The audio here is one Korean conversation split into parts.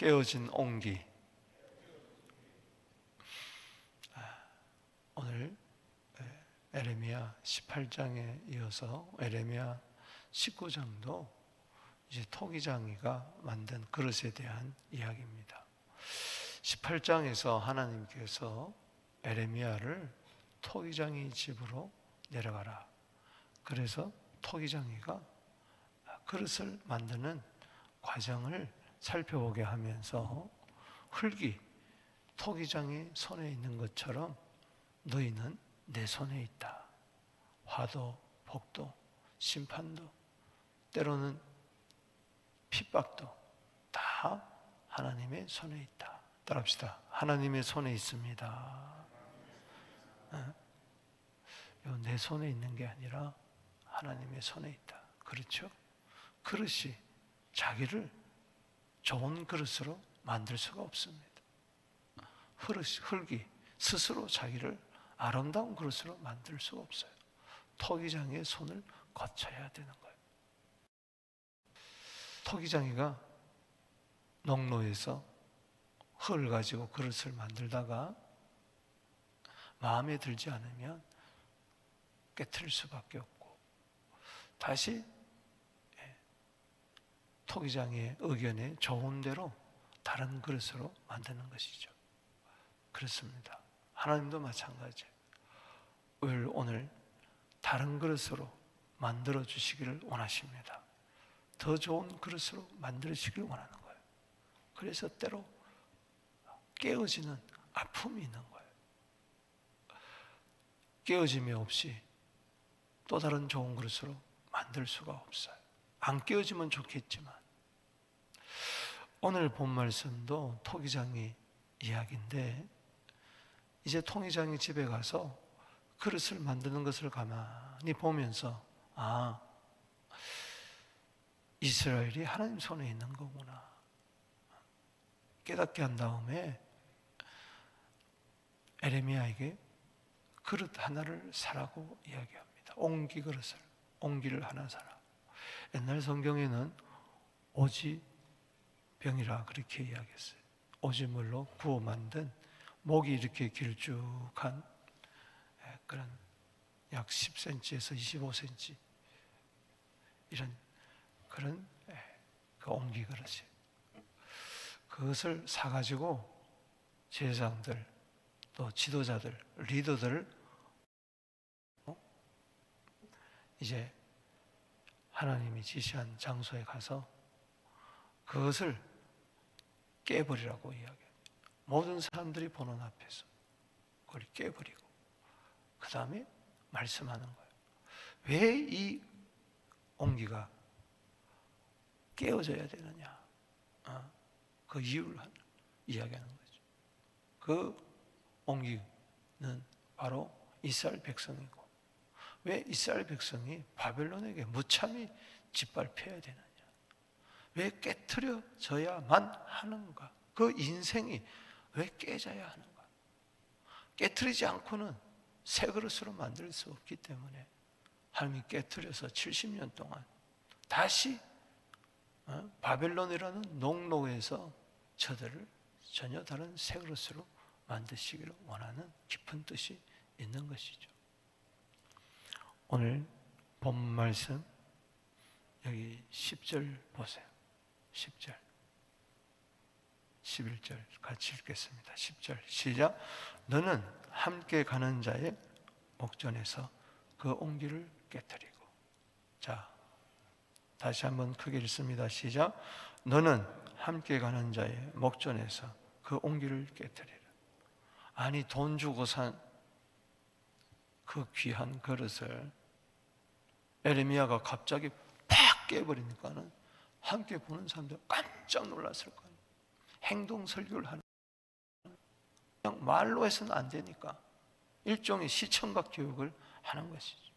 깨어진 옹기. 오늘 에레미야 18장에 이어서 에레미야 19장도 이제 토기장이가 만든 그릇에 대한 이야기입니다. 18장에서 하나님께서 에레미야를 토기장이 집으로 내려가라. 그래서 토기장이가 그릇을 만드는 과정을 살펴보게 하면서 흙이 토기장의 손에 있는 것처럼 너희는 내 손에 있다. 화도, 복도, 심판도, 때로는 핍박도 다 하나님의 손에 있다. 따라합시다. 하나님의 손에 있습니다. 내 손에 있는 게 아니라 하나님의 손에 있다. 그렇죠? 그릇이 자기를 좋은 그릇으로 만들 수가 없습니다. 흙이 스스로 자기를 아름다운 그릇으로 만들 수가 없어요. 토기장이의 손을 거쳐야 되는 거예요. 토기장이가 농로에서 흙을 가지고 그릇을 만들다가 마음에 들지 않으면 깨트릴 수밖에 없고 다시 토기장의 의견에 좋은 대로 다른 그릇으로 만드는 것이죠. 그렇습니다. 하나님도 마찬가지예요. 오늘 다른 그릇으로 만들어 주시기를 원하십니다. 더 좋은 그릇으로 만들어주시기를 원하는 거예요. 그래서 때로 깨어지는 아픔이 있는 거예요. 깨어짐이 없이 또 다른 좋은 그릇으로 만들 수가 없어요. 안 깨어지면 좋겠지만 오늘 본 말씀도 토기장이 이야기인데 이제 토기장이 집에 가서 그릇을 만드는 것을 가만히 보면서 이스라엘이 하나님 손에 있는 거구나 깨닫게 한 다음에 에레미야에게 그릇 하나를 사라고 이야기합니다. 옹기 그릇을, 옹기를 하나 사라. 옛날 성경에는 오지병이라 그렇게 이야기했어요. 오지물로 구워 만든 목이 이렇게 길쭉한 그런 약 10cm에서 25cm 이런 그런 그 옹기 그릇이에요. 그것을 사가지고 제사장들 또 지도자들, 리더들 이제 하나님이 지시한 장소에 가서 그것을 깨버리라고 이야기해요. 모든 사람들이 보는 앞에서 그걸 깨버리고 그 다음에 말씀하는 거예요. 왜 이 옹기가 깨어져야 되느냐? 그 이유를 이야기하는 거죠. 그 옹기는 바로 이스라엘 백성이고 왜 이스라엘 백성이 바벨론에게 무참히 짓밟혀야 되느냐? 왜 깨트려져야만 하는가? 그 인생이 왜 깨져야 하는가? 깨트리지 않고는 새 그릇으로 만들 수 없기 때문에 하나님이 깨트려서 70년 동안 다시 바벨론이라는 농로에서 저들을 전혀 다른 새 그릇으로 만드시기를 원하는 깊은 뜻이 있는 것이죠. 오늘 본 말씀 여기 10절 보세요. 10절 11절 같이 읽겠습니다. 10절 시작. 너는 함께 가는 자의 목전에서 그 옹기를 깨뜨리고. 자, 다시 한번 크게 읽습니다. 시작. 너는 함께 가는 자의 목전에서 그 옹기를 깨뜨리라. 아니 돈 주고 산 그 귀한 그릇을 에레미야가 갑자기 팍 깨버리니까는 함께 보는 사람들 깜짝 놀랐을 거예요. 행동 설교를 하는 그냥 말로 해서는 안 되니까 일종의 시청각 교육을 하는 것이죠.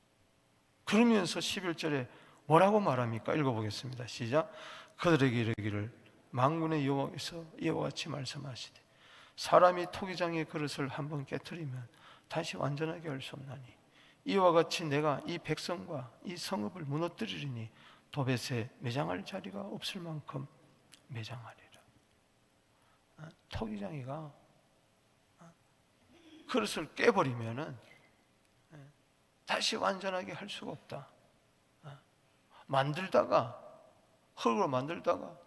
그러면서 11절에 뭐라고 말합니까? 읽어보겠습니다. 시작. 그들에게 이르기를 만군의 여호와께서 이와 같이 말씀하시되 사람이 토기장의 그릇을 한번 깨트리면 다시 완전하게 할 수 없나니 이와 같이 내가 이 백성과 이 성읍을 무너뜨리리니 도벳에 매장할 자리가 없을 만큼 매장하리라. 토기장이가 그릇을 깨버리면은 다시 완전하게 할 수가 없다. 만들다가 흙으로 만들다가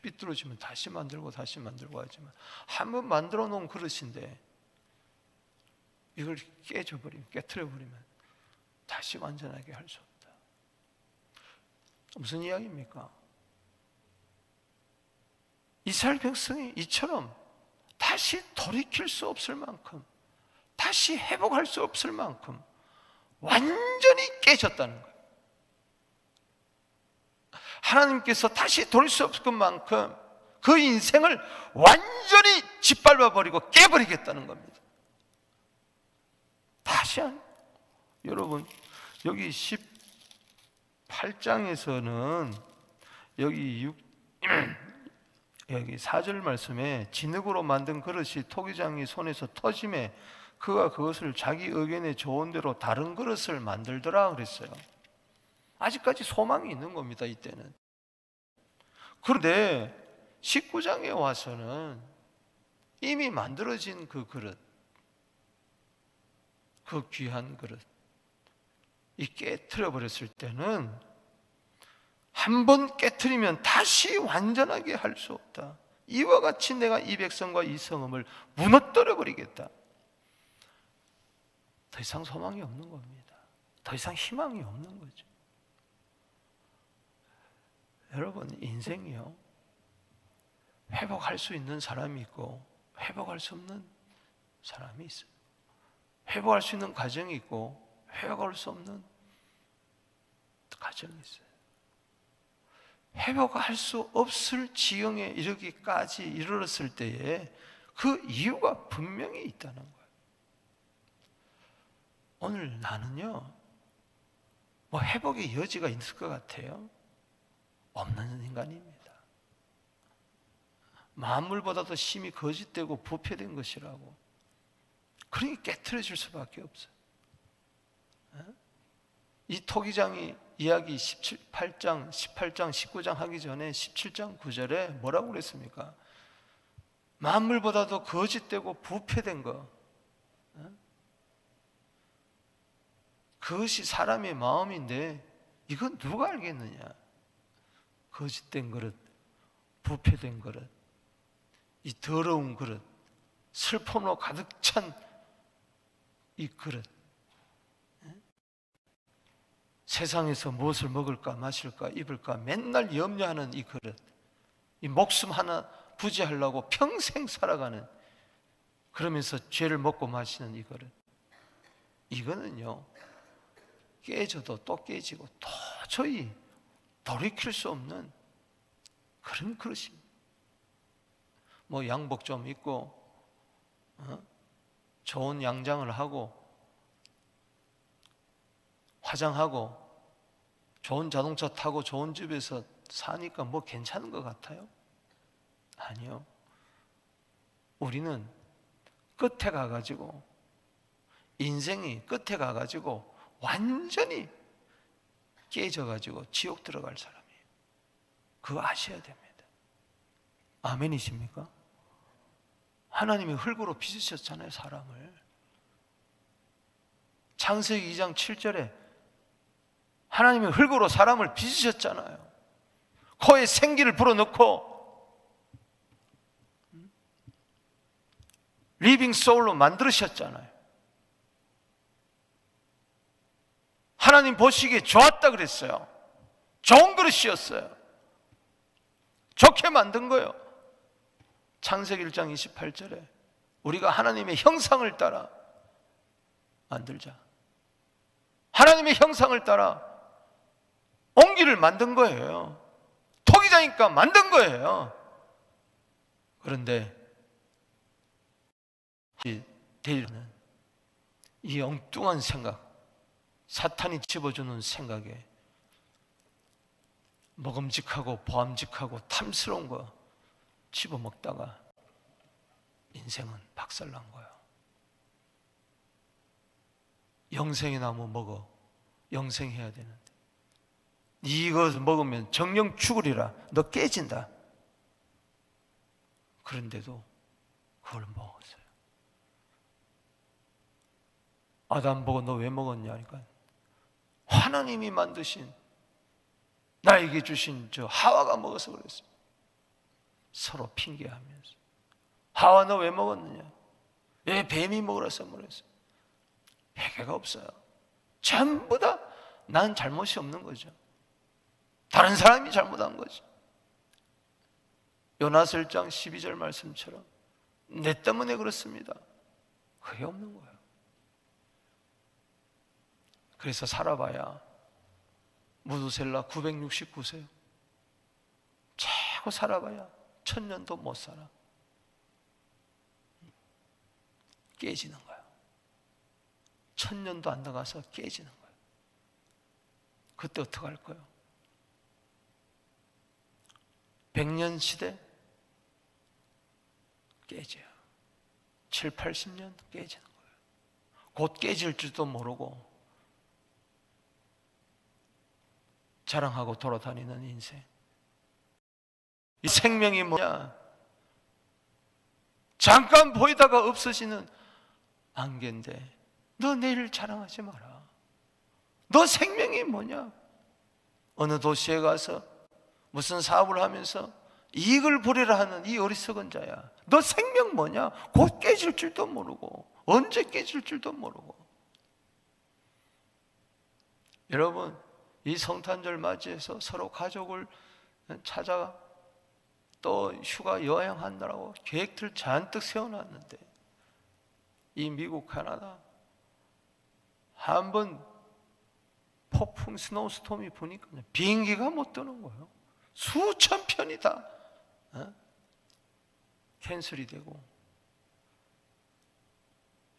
삐뚤어지면 다시 만들고 하지만 한번 만들어 놓은 그릇인데 이걸 깨트려버리면 다시 완전하게 할 수 없다. 무슨 이야기입니까? 이스라엘 백성이 이처럼 다시 돌이킬 수 없을 만큼, 다시 회복할 수 없을 만큼 완전히 깨졌다는 거예요. 하나님께서 다시 돌릴 수 없을 만큼 그 인생을 완전히 짓밟아버리고 깨버리겠다는 겁니다. 다시 여러분, 여기 18장에서는 여기 4절 말씀에 진흙으로 만든 그릇이 토기장이 손에서 터짐에 그가 그것을 자기 의견에 좋은 대로 다른 그릇을 만들더라 그랬어요. 아직까지 소망이 있는 겁니다, 이때는. 그런데 19장에 와서는 이미 만들어진 그 그릇, 그 귀한 그릇, 이 깨트려 버렸을 때는 한 번 깨트리면 다시 완전하게 할 수 없다. 이와 같이 내가 이 백성과 이 성읍을 무너뜨려 버리겠다. 더 이상 소망이 없는 겁니다. 더 이상 희망이 없는 거죠. 여러분, 인생이요, 회복할 수 있는 사람이 있고 회복할 수 없는 사람이 있어요. 회복할 수 있는 가정이 있고 회복할 수 없는 가정이 있어요. 회복할 수 없을 지경에 이르기까지 이르렀을 때에 그 이유가 분명히 있다는 거예요. 오늘 나는요, 뭐 회복의 여지가 있을 것 같아요? 없는 인간입니다. 만물보다도 심히 거짓되고 부패된 것이라고. 그러니 깨트려질 수밖에 없어요. 이 토기장이 이야기 18장, 19장 하기 전에 17장 9절에 뭐라고 그랬습니까? 만물보다도 거짓되고 부패된 것, 그것이 사람의 마음인데 이건 누가 알겠느냐? 거짓된 그릇, 부패된 그릇, 이 더러운 그릇, 슬픔으로 가득 찬 이 그릇, 세상에서 무엇을 먹을까 마실까 입을까 맨날 염려하는 이 그릇, 이 목숨 하나 부지하려고 평생 살아가는, 그러면서 죄를 먹고 마시는 이 그릇, 이거는요 깨져도 또 깨지고 도저히 돌이킬 수 없는 그런 그릇입니다. 뭐 양복 좀 입고 좋은 양장을 하고 화장하고 좋은 자동차 타고 좋은 집에서 사니까 뭐 괜찮은 것 같아요? 아니요. 우리는 끝에 가가지고, 인생이 끝에 가가지고 완전히 깨져가지고 지옥 들어갈 사람이에요. 그거 아셔야 됩니다. 아멘이십니까? 하나님이 흙으로 빚으셨잖아요, 사람을. 창세기 2장 7절에 하나님이 흙으로 사람을 빚으셨잖아요. 코에 생기를 불어넣고 리빙 소울로 만들으셨잖아요. 하나님 보시기에 좋았다 그랬어요. 좋은 그릇이었어요. 좋게 만든 거예요. 창세기 1장 28절에 우리가 하나님의 형상을 따라 만들자. 하나님의 형상을 따라 옹기를 만든 거예요. 토기장이니까 만든 거예요. 그런데 이 엉뚱한 생각, 사탄이 집어주는 생각에 먹음직하고 보암직하고 탐스러운 거 집어먹다가 인생은 박살난 거예요. 영생의 나무 먹어. 영생해야 되는데 이거 먹으면 정령 죽으리라. 너 깨진다. 그런데도 그걸 먹었어요. 아담 보고 너 왜 먹었냐 하니까 하나님이 만드신 나에게 주신 저 하와가 먹어서 그랬어요. 서로 핑계하면서 하와 너 왜 먹었느냐? 왜 뱀이 먹으라 선물했어요? 회개가 없어요. 전부 다 난 잘못이 없는 거죠. 다른 사람이 잘못한 거죠. 요나서 1장 12절 말씀처럼 내 때문에 그렇습니다. 그게 없는 거예요. 그래서 살아봐야 무두셀라 969세 최고 살아봐야 1000년도 못 살아. 깨지는 거야. 1000년도 안 나가서 깨지는 거야. 그때 어떡할 거예요? 100년 시대 깨져요. 7, 80년 깨지는 거예요. 곧 깨질 줄도 모르고 자랑하고 돌아다니는 인생. 이 생명이 뭐냐? 잠깐 보이다가 없어지는 안개인데 너 내일 자랑하지 마라. 너 생명이 뭐냐? 어느 도시에 가서 무슨 사업을 하면서 이익을 보리라 하는 이 어리석은 자야. 너 생명 뭐냐? 곧 깨질 줄도 모르고 언제 깨질 줄도 모르고. 여러분, 이 성탄절 맞이해서 서로 가족을 찾아 또 휴가 여행한다라고 계획들 잔뜩 세워놨는데 이 미국 캐나다 한번 폭풍 스노우스톰이 부니까 비행기가 못 뜨는 거예요. 수천 편이 다 캔슬이 되고.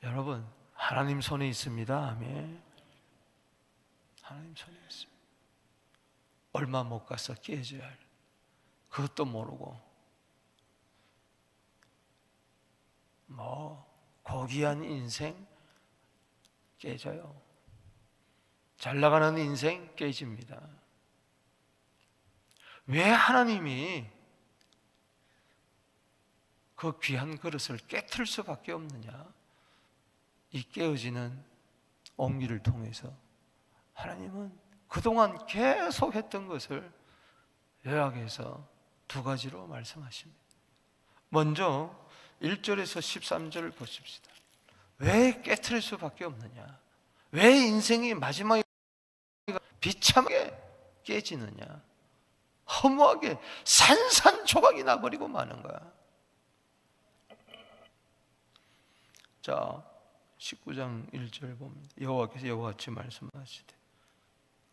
여러분, 하나님 손에 있습니다. 아멘. 하나님 손에 있습니다. 얼마 못 가서 깨져야 할 그것도 모르고 뭐 고귀한 인생 깨져요. 잘 나가는 인생 깨집니다. 왜 하나님이 그 귀한 그릇을 깨트릴 수밖에 없느냐? 이 깨어지는 온기를 통해서 하나님은 그동안 계속 했던 것을 요약해서 두 가지로 말씀하십니다. 먼저 1절에서 13절을 보십시다. 왜 깨트릴 수밖에 없느냐? 왜 인생이 마지막에 비참하게 깨지느냐? 허무하게 산산조각이 나버리고 마는 거야. 자, 19장 1절 봅니다. 여호와께서 이와 같이 말씀하시되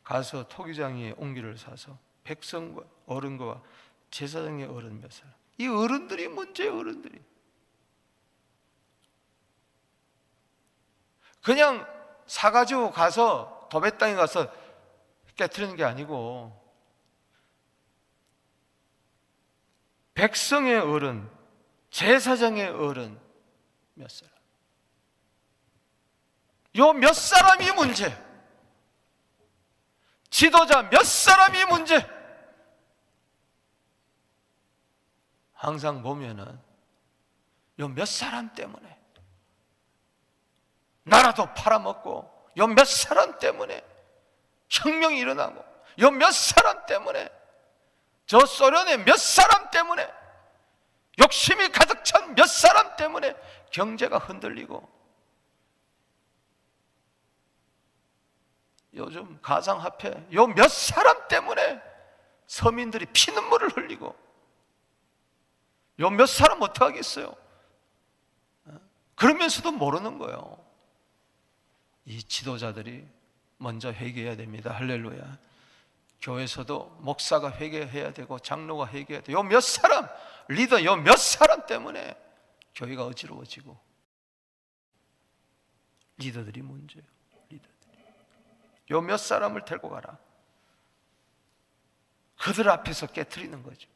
가서 토기장이의 옹기를 사서 백성과 어른과 제사장의 어른 몇 사람. 이 어른들이 문제예요. 어른들이 그냥 사가지고 가서 도배 땅에 가서 깨트리는 게 아니고 백성의 어른, 제사장의 어른 몇 사람. 요 몇 사람이 문제. 지도자 몇 사람이 문제. 항상 보면은 요 몇 사람 때문에 나라도 팔아먹고, 요 몇 사람 때문에 혁명이 일어나고, 요 몇 사람 때문에, 저 소련의 몇 사람 때문에, 욕심이 가득 찬 몇 사람 때문에 경제가 흔들리고, 요즘 가상화폐 요 몇 사람 때문에 서민들이 피눈물을 흘리고, 요 몇 사람 어떡하겠어요? 그러면서도 모르는 거예요. 이 지도자들이 먼저 회개해야 됩니다. 할렐루야. 교회에서도 목사가 회개해야 되고 장로가 회개해야 돼요. 요 몇 사람, 리더 요 몇 사람 때문에 교회가 어지러워지고 리더들이 문제예요. 리더들이 요 몇 사람을 데리고 가라. 그들 앞에서 깨트리는 거죠.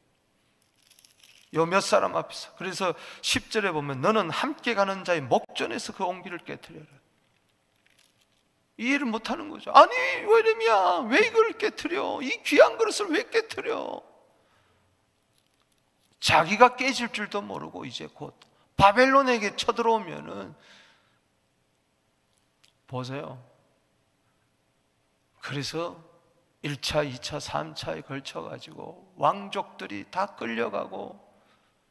요 몇 사람 앞에서. 그래서 10절에 보면 너는 함께 가는 자의 목전에서 그 온기를 깨트려라. 이해를 못하는 거죠. 아니 왜냐면 왜 이걸 깨트려? 이 귀한 그릇을 왜 깨트려? 자기가 깨질 줄도 모르고 이제 곧 바벨론에게 쳐들어오면은 보세요. 그래서 1차, 2차, 3차에 걸쳐가지고 왕족들이 다 끌려가고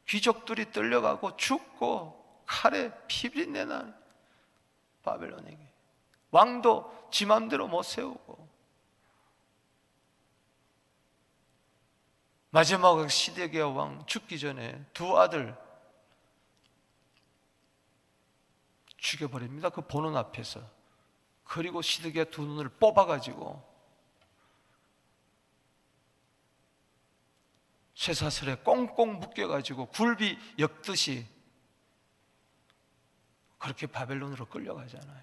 귀족들이 끌려가고 죽고 칼에 피비린내 나는 바벨론에게. 왕도 지 맘대로 못 세우고 마지막 시드기야 왕 죽기 전에 두 아들 죽여버립니다. 그 보는 앞에서. 그리고 시드기야 두 눈을 뽑아가지고 쇠사슬에 꽁꽁 묶여가지고 굴비 엮듯이 그렇게 바벨론으로 끌려가잖아요.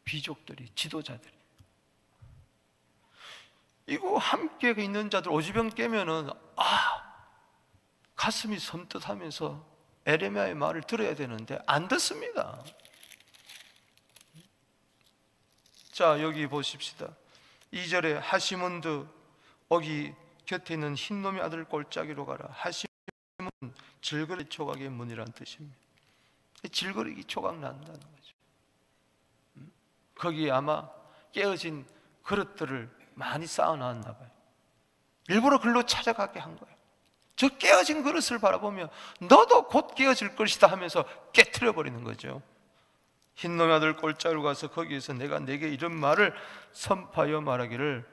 귀족들이, 지도자들이. 이거 함께 있는 자들 오지병 깨면은 가슴이 섬뜩하면서 에레미야의 말을 들어야 되는데 안 듣습니다. 자, 여기 보십시다. 2절에 하시몬드 어기 곁에 있는 흰놈의 아들 골짜기로 가라. 하시몬은 질거리 조각의 문이라는 뜻입니다. 질거리기 조각 난다는 거죠. 거기 아마 깨어진 그릇들을 많이 쌓아놨나 봐요. 일부러 글로 찾아가게 한 거예요. 저 깨어진 그릇을 바라보며 너도 곧 깨어질 것이다 하면서 깨트려 버리는 거죠. 흰놈의 아들 골짜기로 가서 거기에서 내가 네게 이런 말을 선포하여 말하기를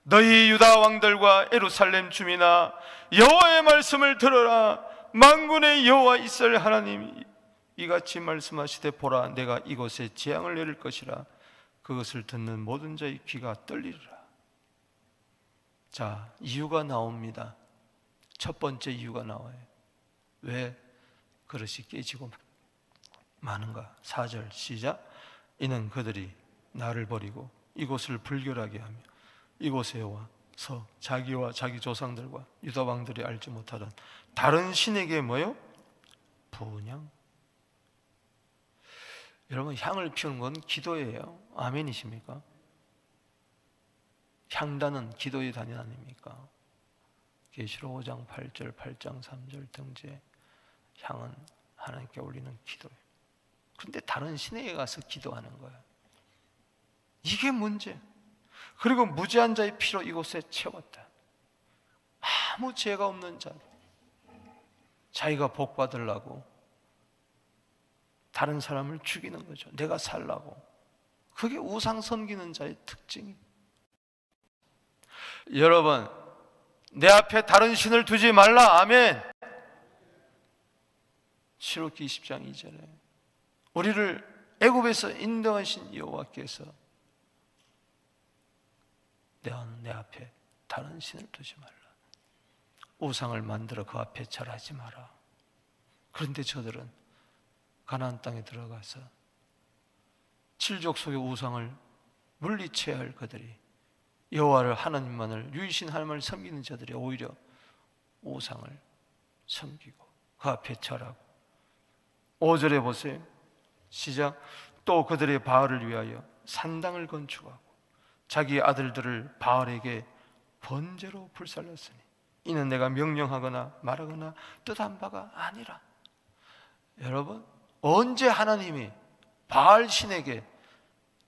너희 유다 왕들과 예루살렘 주민아 여호와의 말씀을 들어라. 만군의 여호와 이스라엘 하나님이 이같이 말씀하시되 보라 내가 이곳에 재앙을 내릴 것이라. 그것을 듣는 모든 자의 귀가 떨리리라. 자, 이유가 나옵니다. 첫 번째 이유가 나와요. 왜 그릇이 깨지고 마는가? 4절 시작. 이는 그들이 나를 버리고 이곳을 불결하게 하며 이곳에 와서 자기와 자기 조상들과 유다 왕들이 알지 못하던 다른 신에게 뭐요? 분향. 여러분, 향을 피우는 건 기도예요. 아멘이십니까? 향단은 기도의 단위 아닙니까? 계시록 5장 8절, 8장 3절 등지에 향은 하나님께 올리는 기도예요. 그런데 다른 신에게 가서 기도하는 거예요. 이게 문제. 그리고 무죄한 자의 피로 이곳에 채웠다. 아무 죄가 없는 자, 자기가 복 받으려고 다른 사람을 죽이는 거죠. 내가 살라고. 그게 우상 섬기는 자의 특징이에요. 여러분, 내 앞에 다른 신을 두지 말라. 아멘. 출애굽기 20장 2절에 우리를 애굽에서 인도하신 여호와께서 내 앞에 다른 신을 두지 말라. 우상을 만들어 그 앞에 절하지 마라. 그런데 저들은 가나안 땅에 들어가서 칠족 속의 우상을 물리쳐야 할 그들이 여호와를 하나님만을 유일신 하나님을 섬기는 자들이 오히려 우상을 섬기고 그 앞에 절하고 5절에 보세요. 시작. 또 그들의 바알을 위하여 산당을 건축하고 자기 아들들을 바알에게 번제로 불살랐으니 이는 내가 명령하거나 말하거나 뜻한 바가 아니라. 여러분, 언제 하나님이 바알 신에게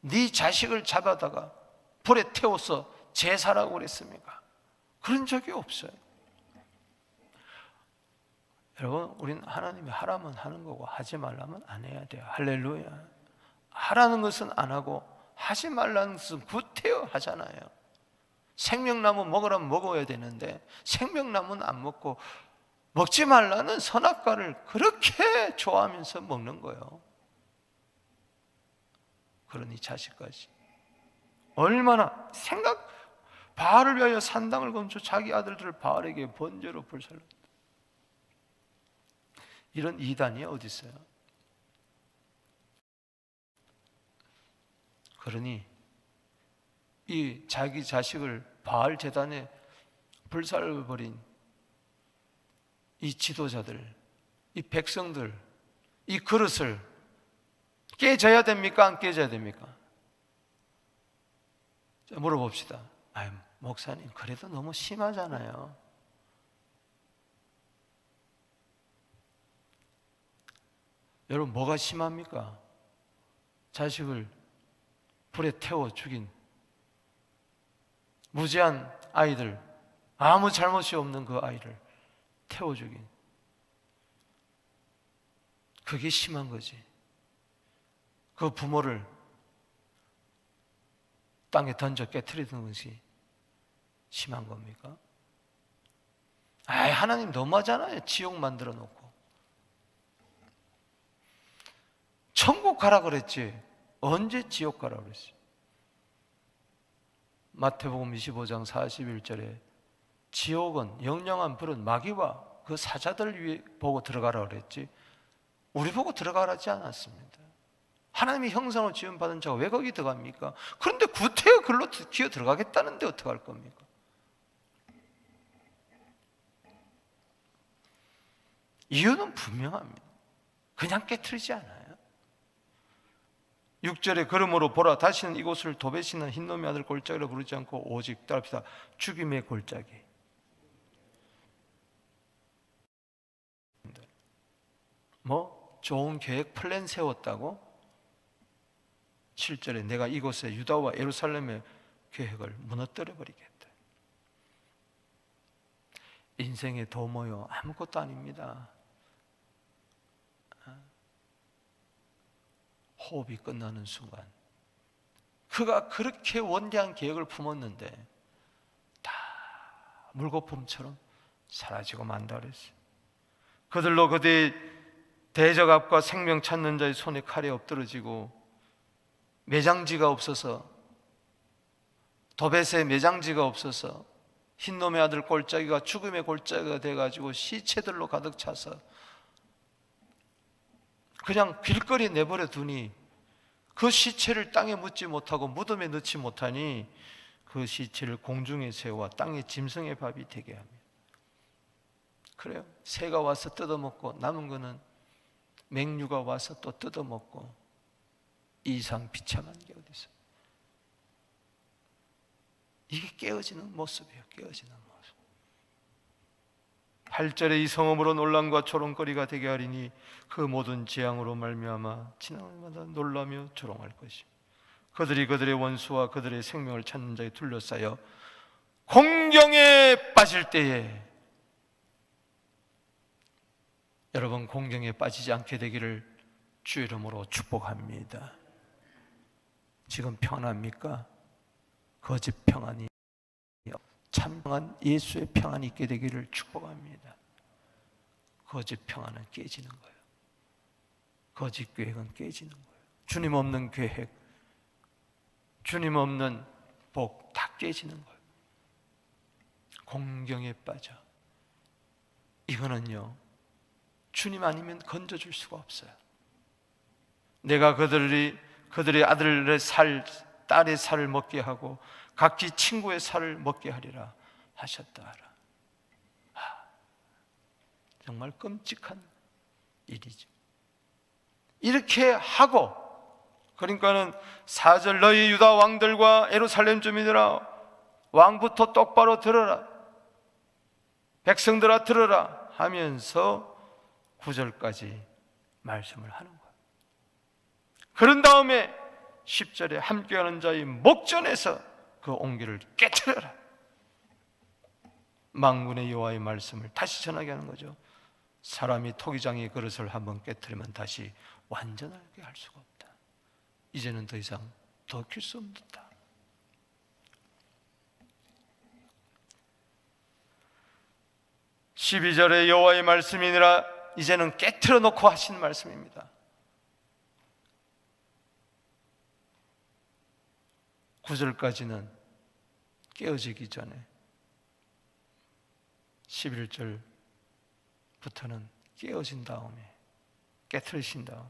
네 자식을 잡아다가 불에 태워서 제사라고 그랬습니까? 그런 적이 없어요. 여러분, 우리는 하나님이 하라면 하는 거고 하지 말라면 안 해야 돼요. 할렐루야. 하라는 것은 안 하고 하지 말라는 것은 구태여 하잖아요. 생명나무 먹으라면 먹어야 되는데 생명나무는 안 먹고 먹지 말라는 선악과를 그렇게 좋아하면서 먹는 거예요. 그러니 자식까지 얼마나 바알을 위하여 산당을 건축 자기 아들들을 바알에게 번제로 불살랐다. 이런 이단이 어디 있어요? 그러니 이 자기 자식을 바알 제단에 불살버린 이 지도자들, 이 백성들, 이 그릇을 깨져야 됩니까? 안 깨져야 됩니까? 자, 물어봅시다. 목사님, 그래도 너무 심하잖아요. 여러분, 뭐가 심합니까? 자식을 불에 태워 죽인 무지한 아이들, 아무 잘못이 없는 그 아이를 태워 죽인, 그게 심한 거지. 그 부모를 땅에 던져 깨트리는 것이 심한 겁니까? 하나님 너무하잖아요. 지옥 만들어 놓고. 천국 가라 그랬지 언제 지옥 가라 그랬지? 마태복음 25장 41절에 지옥은 영영한 불은 마귀와 그 사자들 위해 보고 들어가라 그랬지 우리 보고 들어가라지 않았습니다. 하나님이 형상으로 지음받은 자가 왜 거기 들어갑니까? 그런데 구태여 글로 기어 들어가겠다는데 어떡할 겁니까? 이유는 분명합니다. 그냥 깨트리지 않아요. 6절에 그러므로 보라 다시는 이곳을 도배시는 흰놈의 아들 골짜기로 부르지 않고 오직 따릅시다 죽임의 골짜기. 뭐 좋은 계획 플랜 세웠다고? 7절에 내가 이곳에 유다와 예루살렘의 계획을 무너뜨려 버리겠다. 인생의 도모요 아무것도 아닙니다. 호흡이 끝나는 순간 그가 그렇게 원대한 계획을 품었는데 다 물거품처럼 사라지고 만다 그랬어요. 그들로 그대의 대적압과 생명 찾는 자의 손에 칼이 엎드러지고 매장지가 없어서 도벳에 매장지가 없어서 흰놈의 아들 골짜기가 죽음의 골짜기가 돼가지고 시체들로 가득 차서 그냥 길거리에 내버려 두니 그 시체를 땅에 묻지 못하고 무덤에 넣지 못하니 그 시체를 공중에 세워 땅에 짐승의 밥이 되게 합니다. 그래요. 새가 와서 뜯어먹고 남은 거는 맹류가 와서 또 뜯어먹고 이 이상 비참한 게 어디 있어요? 이게 깨어지는 모습이에요. 깨어지는 모습. 8절에 이 성읍으로 논란과 조롱거리가 되게 하리니 그 모든 재앙으로 말미암아 지나가마다 놀라며 조롱할 것이요 그들이 그들의 원수와 그들의 생명을 찾는 자에 둘러싸여 공경에 빠질 때에 여러분 공경에 빠지지 않게 되기를 주 이름으로 축복합니다. 지금 평안합니까? 거짓 평안이 참 평안 예수의 평안이 있게 되기를 축복합니다. 거짓 평안은 깨지는 거예요. 거짓 계획은 깨지는 거예요. 주님 없는 계획, 주님 없는 복 다 깨지는 거예요. 공경에 빠져. 이거는요 주님 아니면 건져줄 수가 없어요. 내가 그들의 아들의 살, 딸의 살을 먹게 하고 각기 친구의 살을 먹게 하리라 하셨다 하라. 정말 끔찍한 일이죠. 이렇게 하고 그러니까는 4절 너희 유다 왕들과 예루살렘 주민들아 왕부터 똑바로 들어라 백성들아 들어라 하면서 9절까지 말씀을 하는 거예요. 그런 다음에 10절에 함께하는 자의 목전에서 그 옹기를 깨트려라. 만군의 여호와의 말씀을 다시 전하게 하는 거죠. 사람이 토기장의 그릇을 한번 깨트리면 다시 완전하게 할 수가 없다. 이제는 더 이상 돌이킬 수 없다. 12절에 여호와의 말씀이니라 이제는 깨트려 놓고 하신 말씀입니다. 9절까지는 깨어지기 전에 11절부터는 깨어진 다음에 깨트리신 다음에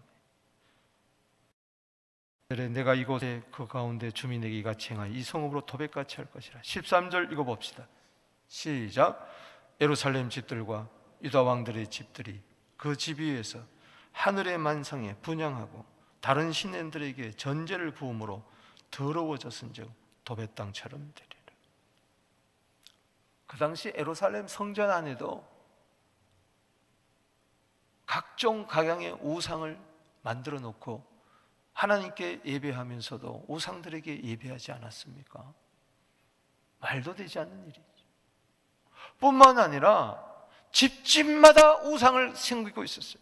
내가 이곳에 그 가운데 주민에게 이같이 행하여 이 성읍으로 도배같이 할 것이라. 13절 읽어봅시다. 시작. 예루살렘 집들과 유다 왕들의 집들이 그 집 위에서 하늘의 만상에 분향하고 다른 신들에게 전제를 부음으로 더러워졌은즉 도배 땅처럼 되리라. 그 당시 예루살렘 성전 안에도 각종 각양의 우상을 만들어 놓고 하나님께 예배하면서도 우상들에게 예배하지 않았습니까? 말도 되지 않는 일이죠. 뿐만 아니라 집집마다 우상을 섬기고 있었어요.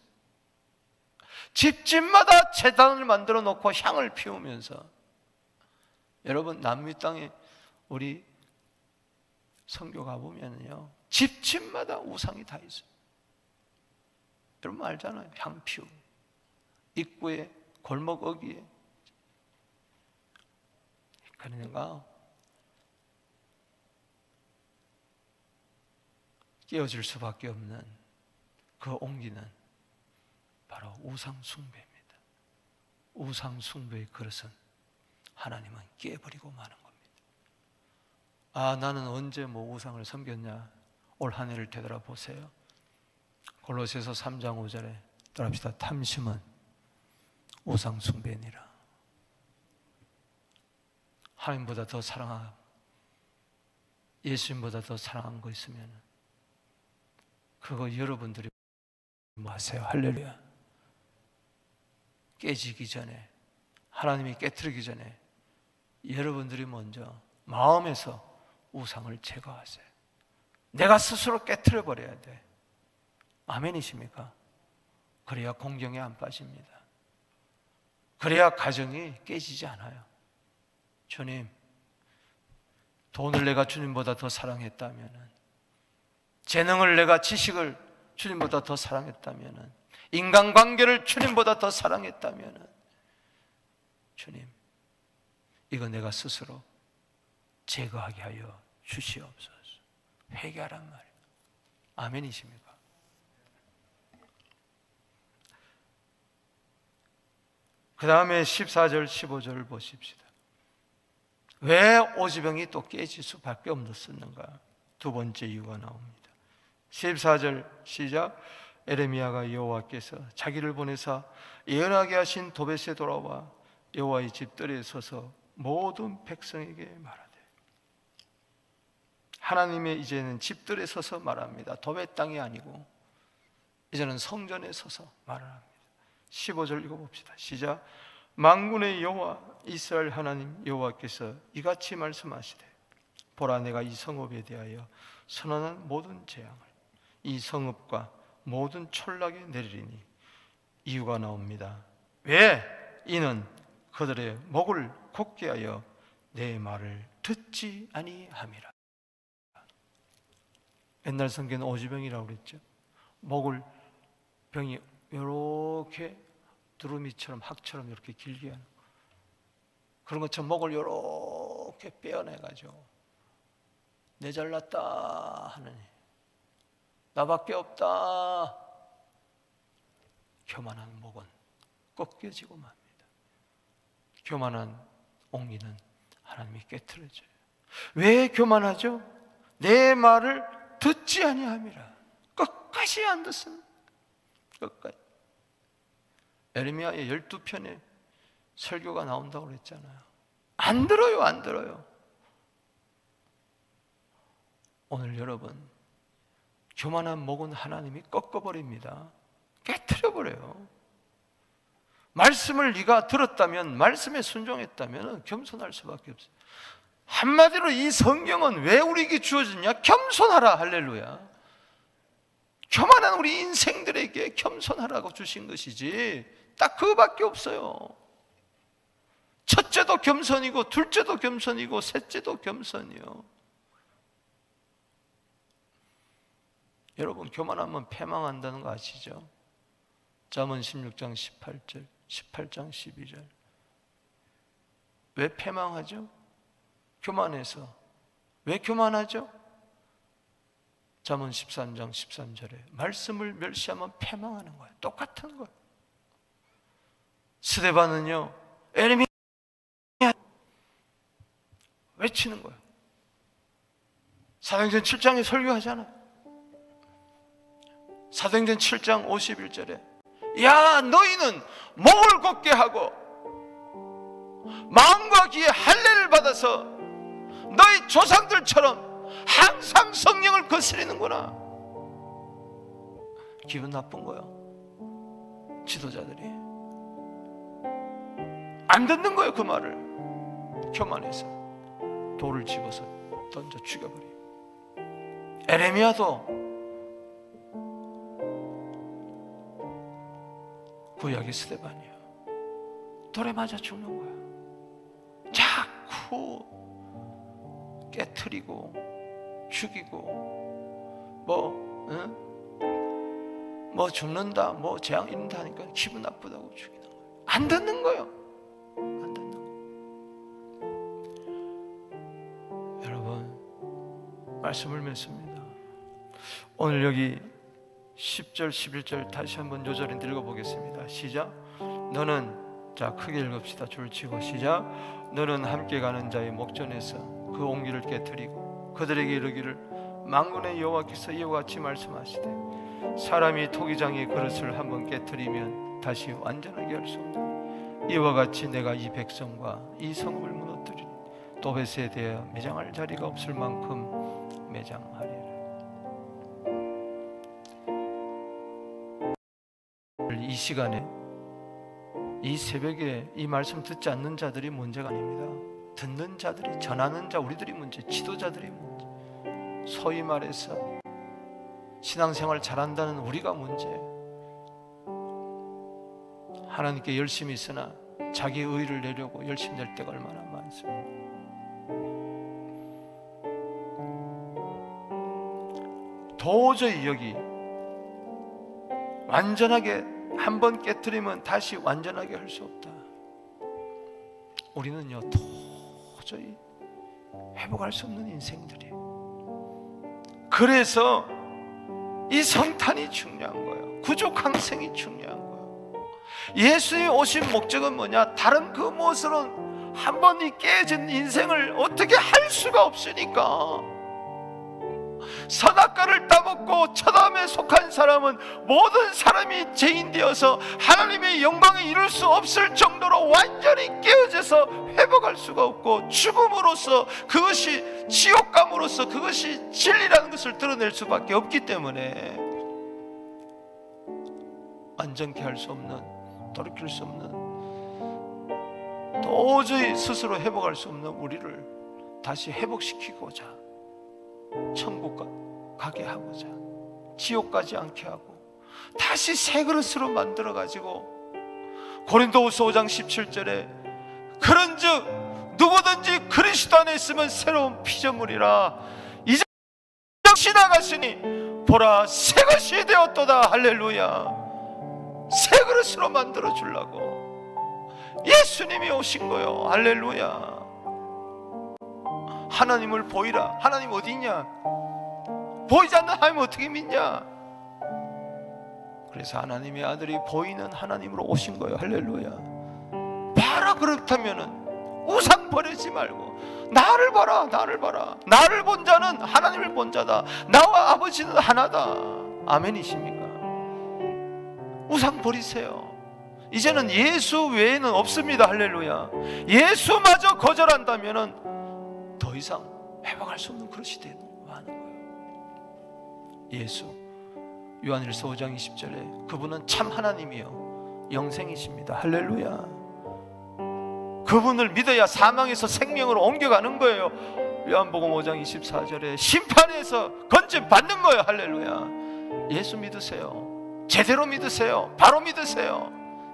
집집마다 제단을 만들어 놓고 향을 피우면서, 여러분 남미 땅에 우리 선교 가보면요 집집마다 우상이 다 있어요. 여러분 알잖아요. 향 피우고 입구에 골목 어귀에. 그러니까 깨어질 수밖에 없는 그 온기는 바로 우상 숭배입니다. 우상 숭배의 그릇은 하나님은 깨버리고 마는 겁니다. 아, 나는 언제 우상을 섬겼냐? 올 한 해를 되돌아보세요. 골로새서 3장 5절에 따라합시다. 탐심은 우상 숭배니라. 하나님보다 더 사랑하고 예수님보다 더 사랑한 거 있으면 그거 여러분들이 뭐 하세요? 할렐루야. 깨지기 전에, 하나님이 깨트리기 전에 여러분들이 먼저 마음에서 우상을 제거하세요. 내가 스스로 깨트려 버려야 돼. 아멘이십니까? 그래야 공경에 안 빠집니다. 그래야 가정이 깨지지 않아요. 주님, 돈을 내가 주님보다 더 사랑했다면, 재능을 내가 지식을 주님보다 더 사랑했다면, 인간관계를 주님보다 더 사랑했다면, 주님, 이거 내가 스스로 제거하게 하여 주시옵소서. 회개하란 말이에요. 아멘이십니까? 그 다음에 14절 15절을 보십시다. 왜 오지병이 또 깨질 수밖에 없었는가? 두 번째 이유가 나옵니다. 14절 시작. 에레미야가 여호와께서 자기를 보내사 예언하게 하신 도벳에 돌아와 여호와의 집들에 서서 모든 백성에게 말하되, 하나님의 이제는 집들에 서서 말합니다. 도벳 땅이 아니고 이제는 성전에 서서 말을 합니다. 15절 읽어봅시다. 시작. 만군의 여호와 이스라엘 하나님 여호와께서 이같이 말씀하시되, 보라, 내가 이 성읍에 대하여 선언한 모든 재앙을 이 성읍과 모든 촌락에 내리리니 이유가 나옵니다. 왜? 이는 그들의 목을 곧게 하여 내 말을 듣지 아니함이라. 옛날 성경은 오지병이라고 그랬죠. 목을 병이 이렇게 두루미처럼 학처럼 이렇게 길게 하는 그런 것처럼 목을 이렇게 빼어내가지고 내 잘났다 하느니 나밖에 없다. 교만한 목은 꺾여지고 맙니다. 교만한 옹기는 하나님이 깨트려져요. 왜 교만하죠? 내 말을 듣지 아니함이라. 끝까지 안 듣습니다. 끝까지. 에레미야의 12편의 설교가 나온다고 그랬잖아요. 안 들어요, 안 들어요. 오늘 여러분, 교만한 목은 하나님이 꺾어버립니다. 깨트려버려요. 말씀을 네가 들었다면, 말씀에 순종했다면 겸손할 수밖에 없어요. 한마디로 이 성경은 왜 우리에게 주어졌냐? 겸손하라. 할렐루야. 교만한 우리 인생들에게 겸손하라고 주신 것이지 딱 그거밖에 없어요. 첫째도 겸손이고 둘째도 겸손이고 셋째도 겸손이요. 여러분, 교만하면 패망한다는 거 아시죠? 잠언 16장 18절, 18장 12절. 왜 패망하죠? 교만해서. 왜 교만하죠? 잠언 13장 13절에 말씀을 멸시하면 패망하는 거예요. 똑같은 거예요. 스데반은요, 에레미야 외치는 거예요. 사도행전 7장에 설교하잖아. 사도행전 7장 51절에 야, 너희는 목을 곧게 하고 마음과 귀에 할례를 받아서 너희 조상들처럼 항상 성령을 거스리는구나. 기분 나쁜 거야. 지도자들이 안 듣는 거예요. 그 말을 교만해서 돌을 집어서 던져 죽여버려요. 에레미야도 구약의 스데반이야. 돌에 맞아 죽는 거야. 자꾸 깨트리고 죽이고 뭐 죽는다, 뭐 재앙 있는다 하니까 기분 나쁘다고 죽이는 거예요. 안 듣는 거예요. 안 듣는 거예요. 여러분, 말씀을 맺습니다. 오늘 여기 10절 11절 다시 한번 요절히 읽어보겠습니다. 시작. 너는, 자 크게 읽읍시다. 줄치고 시작. 너는 함께 가는 자의 목전에서 그 옹기를 깨트리고 그들에게 이르기를 만군의 여호와께서 이와 같이 말씀하시되 사람이 토기장의 그릇을 한번 깨트리면 다시 완전하게 할 수 없다. 이와 같이 내가 이 백성과 이 성읍을 무너뜨리니 도벳에 대하여 매장할 자리가 없을 만큼 매장하리라. 이 시간에 이 새벽에 이 말씀 듣지 않는 자들이 문제가 아닙니다. 듣는 자들이, 전하는 자, 우리들이 문제, 지도자들이 문제. 소위 말해서 신앙생활 잘한다는 우리가 문제. 하나님께 열심히 있으나 자기 의의를 내려고 열심히 낼 때가 얼마나 많습니다. 도저히 여기 완전하게 한번 깨트리면 다시 완전하게 할 수 없다. 우리는요 도저히 회복할 수 없는 인생들이. 그래서 이 성탄이 중요한 거예요. 구족항생이 중요한 거예요. 예수의 오신 목적은 뭐냐? 다른 그 무엇으로는 한 번 이 깨진 인생을 어떻게 할 수가 없으니까. 선악과를 따먹고 처담에 속한 사람은 모든 사람이 죄인 되어서 하나님의 영광에 이룰 수 없을 정도로 완전히 깨어져서 회복할 수가 없고, 죽음으로써 그것이 지옥감으로써 그것이 진리라는 것을 드러낼 수밖에 없기 때문에 완전케 할 수 없는, 돌이킬 수 없는, 도저히 스스로 회복할 수 없는 우리를 다시 회복시키고자, 천국 가게 하고자, 지옥 가지 않게 하고 다시 새 그릇으로 만들어 가지고, 고린도후서 5장 17절에 그런즉 누구든지 그리스도 안에 있으면 새로운 피조물이라, 이제 지나갔으니 보라 새 것이 되었도다. 할렐루야. 새 그릇으로 만들어 주려고 예수님이 오신 거요. 할렐루야. 하나님을 보이라. 하나님 어디 있냐? 보이지 않는 하나님 어떻게 믿냐? 그래서 하나님의 아들이 보이는 하나님으로 오신 거예요. 할렐루야. 봐라. 그렇다면은 우상 버리지 말고 나를 봐라. 나를 봐라. 나를 본 자는 하나님을 본 자다. 나와 아버지는 하나다. 아멘이십니까? 우상 버리세요. 이제는 예수 외에는 없습니다. 할렐루야. 예수마저 거절한다면은 더 이상 회복할 수 없는 그릇이 되는 거예요. 예수, 요한일서 5장 20절에 그분은 참 하나님이요 영생이십니다. 할렐루야. 그분을 믿어야 사망에서 생명으로 옮겨가는 거예요. 요한복음 5장 24절에 심판에서 건짐 받는 거예요. 할렐루야. 예수 믿으세요. 제대로 믿으세요. 바로 믿으세요.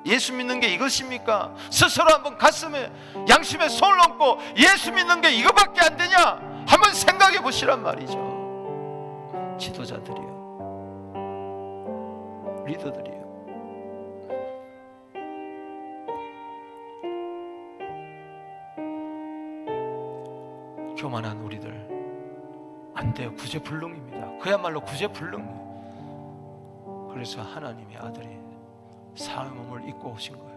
예수 믿는 게 이것입니까? 스스로 한번 가슴에, 양심에 손을 얹고 예수 믿는 게 이거밖에 안 되냐? 한번 생각해 보시란 말이죠. 지도자들이요, 리더들이요. 교만한 우리들 안 돼요. 구제불능입니다. 그야말로 구제불능이에요. 그래서 하나님의 아들이 사람의 몸을 입고 오신 거예요.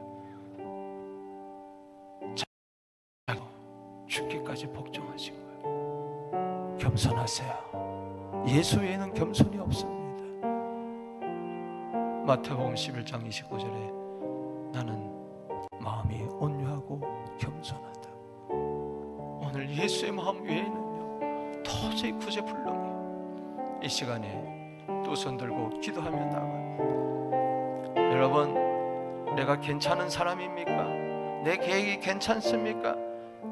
죽기까지 복종하신 거예요. 겸손하세요. 예수 외에는 겸손이 없습니다. 마태복음 11장 29절에 나는 마음이 온유하고 겸손하다. 오늘 예수의 마음 외에는요 도저히 구제불능해요. 이 시간에 두 손 들고 기도하며 나가요. 여러분, 내가 괜찮은 사람입니까? 내 계획이 괜찮습니까?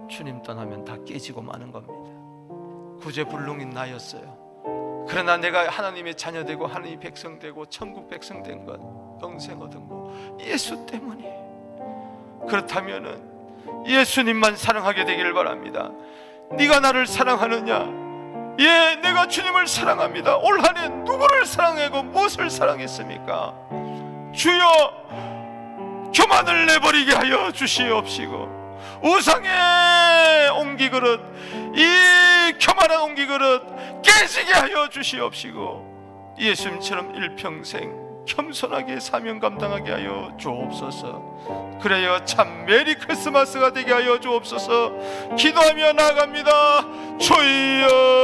주님 떠나면 다 깨지고 마는 겁니다. 구제불능인 나였어요. 그러나 내가 하나님의 자녀되고 하나님의 백성되고 천국 백성된 것, 영생 얻은 것 예수 때문이에요. 그렇다면 예수님만 사랑하게 되기를 바랍니다. 네가 나를 사랑하느냐? 예, 내가 주님을 사랑합니다. 올 한 해 누구를 사랑하고 무엇을 사랑했습니까? 주여, 교만을 내버리게 하여 주시옵시고, 우상의 옹기그릇, 이 교만한 옹기그릇 깨지게 하여 주시옵시고, 예수님처럼 일평생 겸손하게 사명 감당하게 하여 주옵소서. 그래야 참 메리 크리스마스가 되게 하여 주옵소서. 기도하며 나아갑니다. 주여.